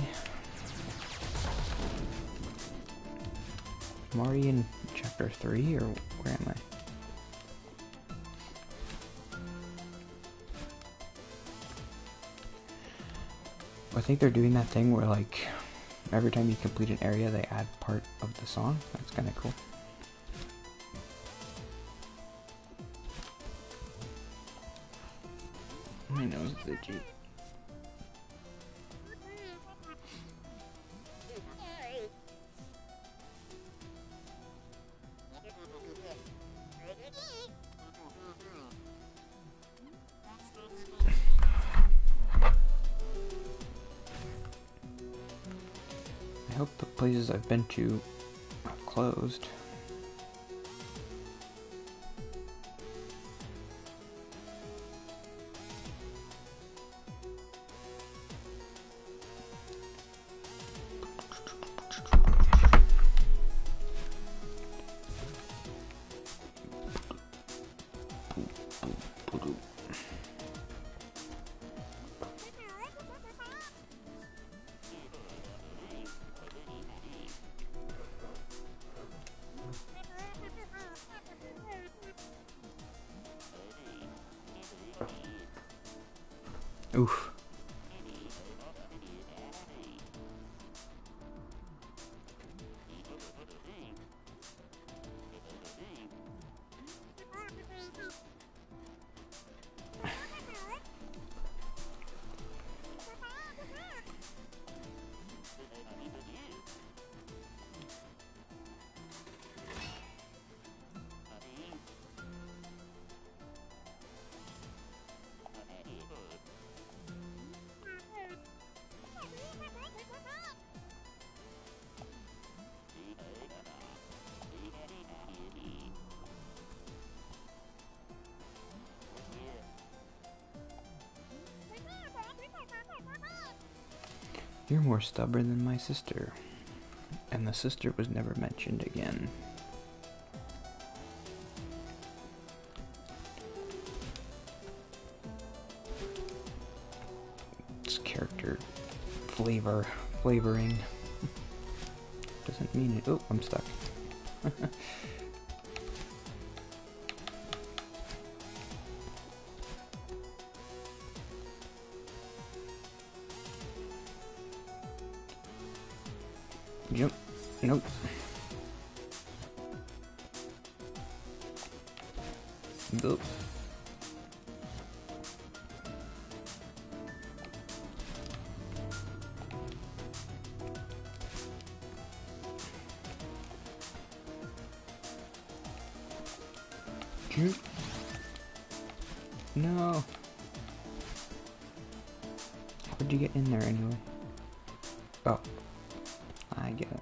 I'm already in chapter 3, or where am I? I think they're doing that thing where, like, every time you complete an area, they add part of the song. That's kind of cool. My nose is itchy. I hope the places I've been to are closed. Oof. You're more stubborn than my sister. And the sister was never mentioned again. It's character flavoring. Doesn't mean it. Oh, I'm stuck. Jump. Nope. Nope. Jump. No. How'd you get in there anyway? Oh. I get it.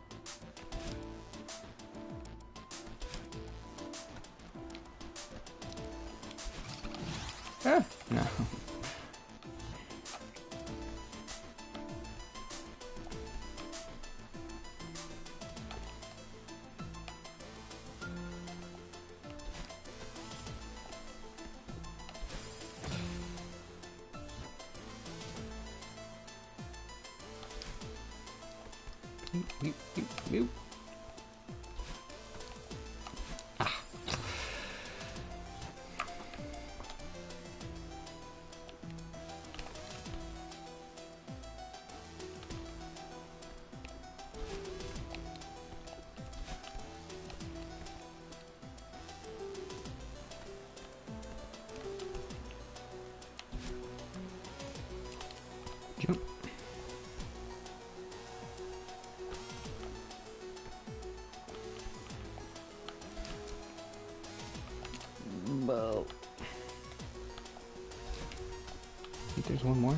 Ah, no. Boop. Ah. Jump. Well, I think there's one more.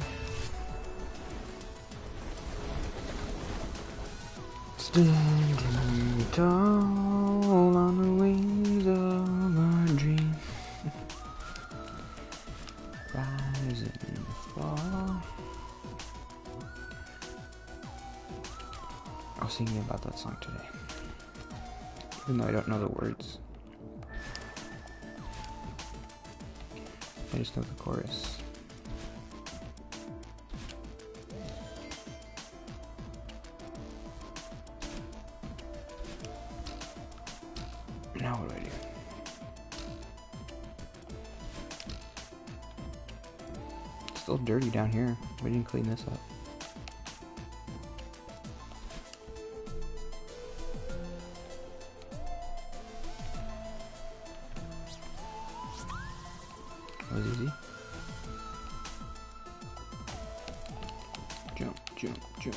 Standing tall on the wings of a dream, rise and fall. I was thinking about that song today, even though I don't know the words. I just know the chorus. Now what do I do? It's still dirty down here. We didn't clean this up. That was easy. Jump, jump, jump.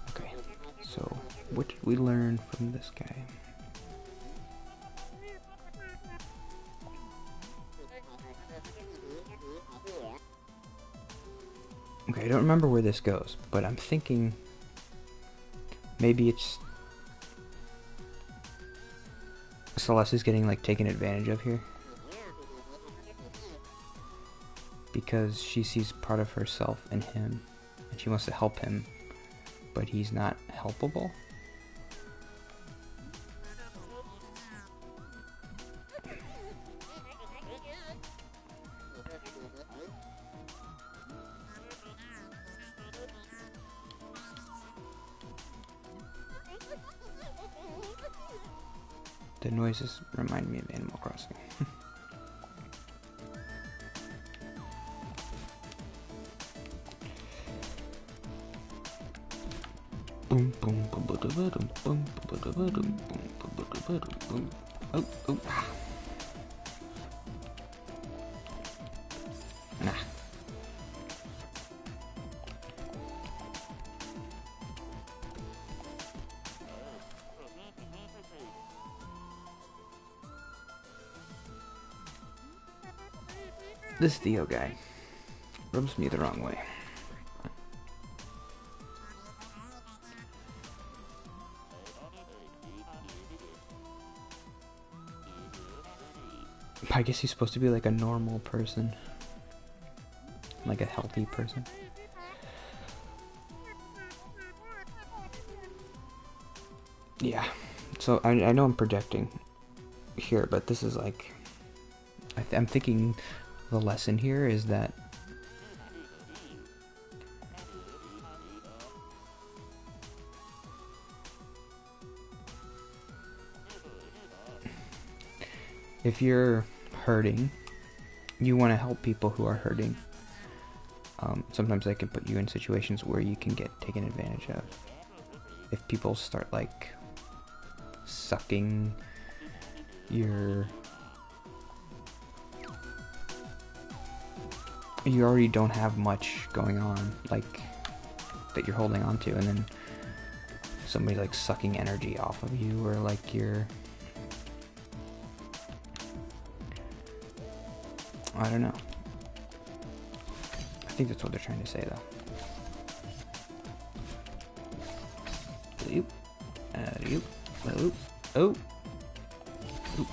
Okay, so what did we learn from this guy? Okay, I don't remember where this goes, but I'm thinking maybe it's Celeste is getting like taken advantage of here because she sees part of herself in him and she wants to help him, but he's not helpable. The noises remind me of Animal Crossing. Boom boom boom boom boom boom boom boom boom. Oh oh. Nah. This Theo guy rubs me the wrong way. I guess he's supposed to be like a normal person. Like a healthy person. Yeah. So I know I'm projecting here, but this is like... I'm thinking the lesson here is that if you're hurting, you want to help people who are hurting. Sometimes they can put you in situations where you can get taken advantage of. If people start like sucking your... You already don't have much going on, like, that you're holding on to, and then somebody's like sucking energy off of you, or like you're... I don't know. I think that's what they're trying to say, though. Oop. Oop. Oop. Oh. Oop.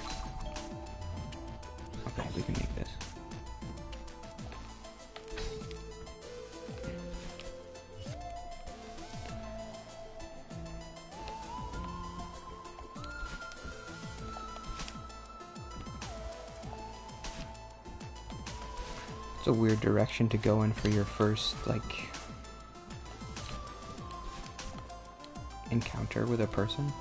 Okay, we can make this. It's a weird direction to go in for your first, like, encounter with a person.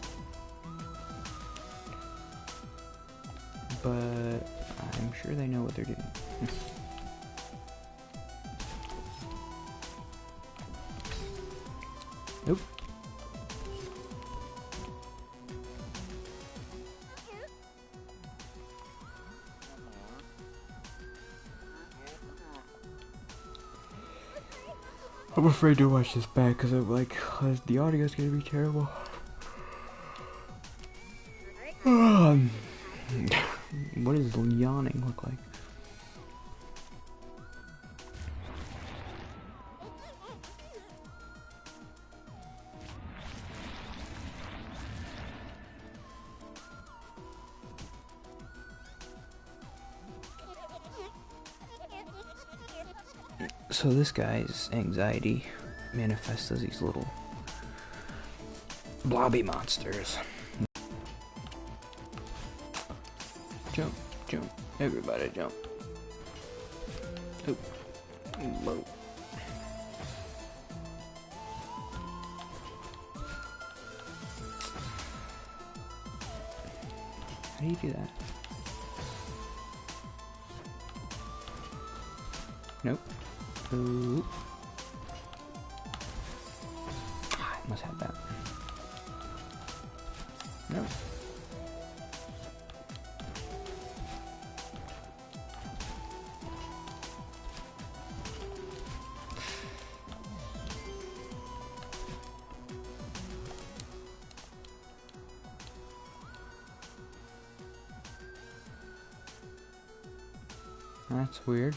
But I'm sure they know what they're doing. Nope. I'm afraid to watch this back because I'm like, the audio's gonna be terrible. What does yawning look like? So this guy's anxiety manifests as these little blobby monsters. Jump, jump, everybody jump. Oh, whoa. How do you do that? Nope. Ooh. I must have that. Nope. That's weird.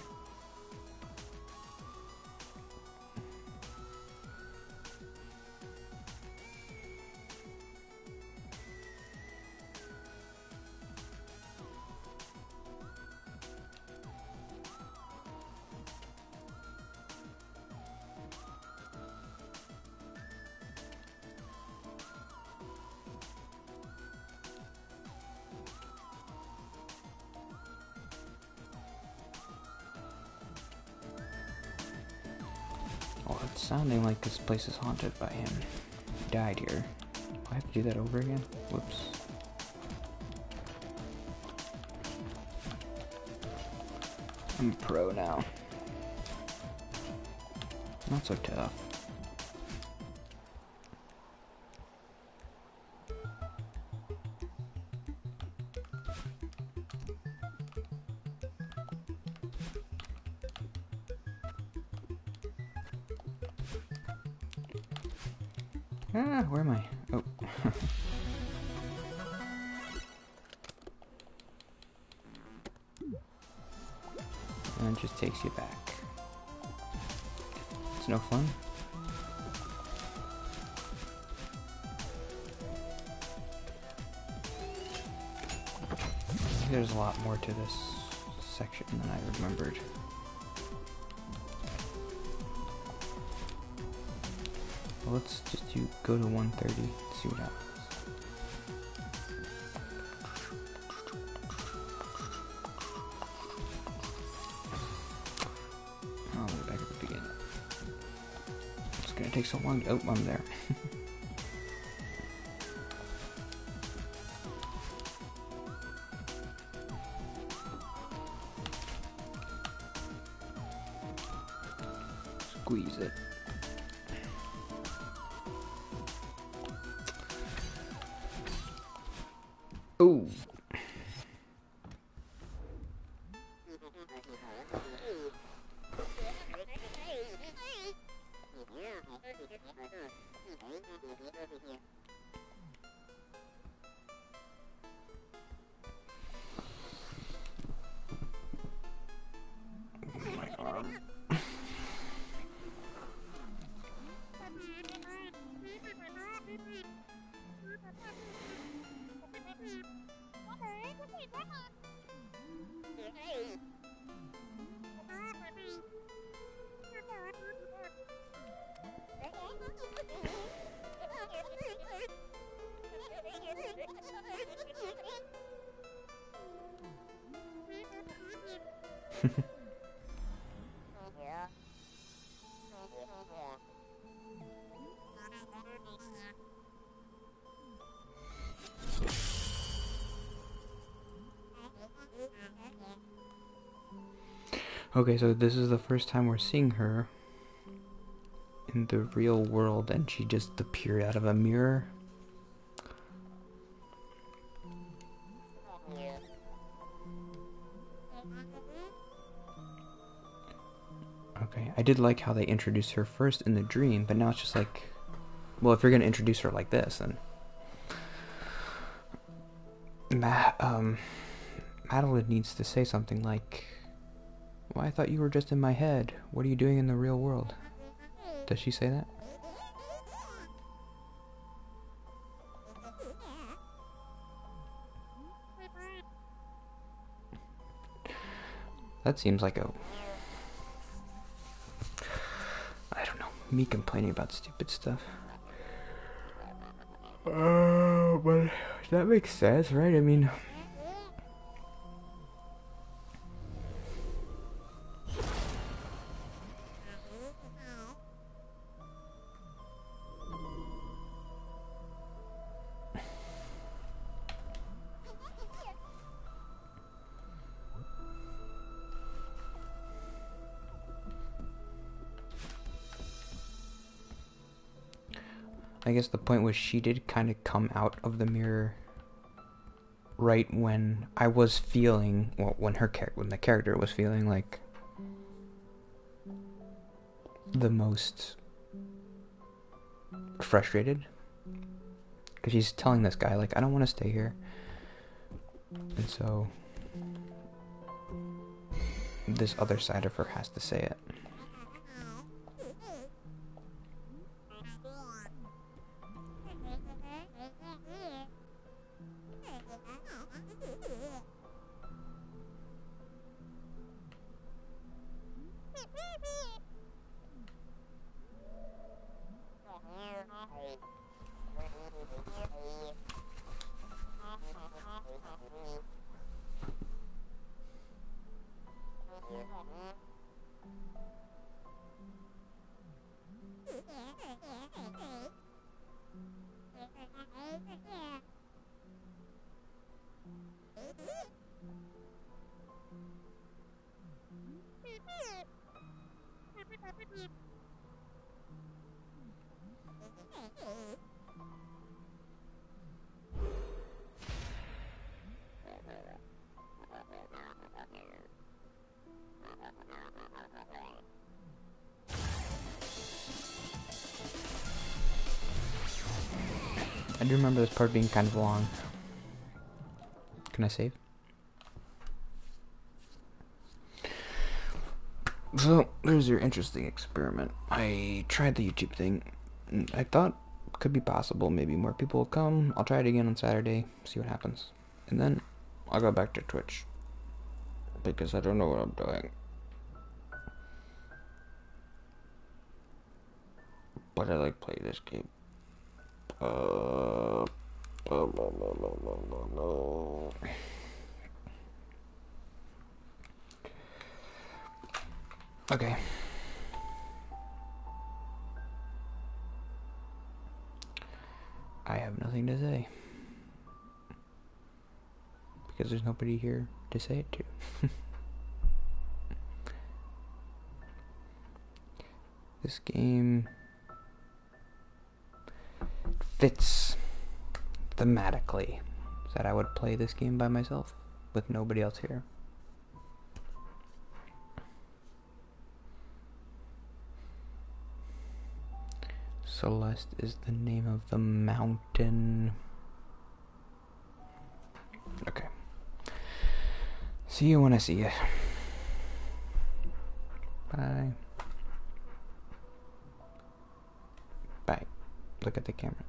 Oh, it's sounding like this place is haunted by him. He died here. Do I have to do that over again? Whoops. I'm a pro now. Not so tough. Ah, where am I? Oh. And it just takes you back. It's no fun. think there's a lot more to this section than I remembered. Well, let's just go to 130, see what happens. Oh, we're back at the beginning. It's gonna take so long. Oh, I'm there. Squeeze it. Oh. My arm. Okay, so this is the first time we're seeing her in the real world, and she just appeared out of a mirror. Okay, I did like how they introduced her first in the dream, but now it's just like, well, if you're gonna introduce her like this, then Madeline needs to say something like, "Well, I thought you were just in my head. What are you doing in the real world?" Does she say that? That seems like a... I don't know, me complaining about stupid stuff. But that makes sense, right? I mean... I guess the point was she did kind of come out of the mirror right when I was feeling, well, when the character was feeling like the most frustrated, because she's telling this guy like, I don't want to stay here, and so this other side of her has to say it. I do remember this part being kind of long. Can I save? So, there's your interesting experiment. I tried the YouTube thing. I thought it could be possible. Maybe more people will come. I'll try it again on Saturday, see what happens. And then I'll go back to Twitch because I don't know what I'm doing. But I like playing this game. No. Okay. I have nothing to say. Because there's nobody here to say it to. This game fits thematically that I would play this game by myself with nobody else here. Celeste is the name of the mountain. Okay. See you when I see you. Bye. Bye. Look at the camera.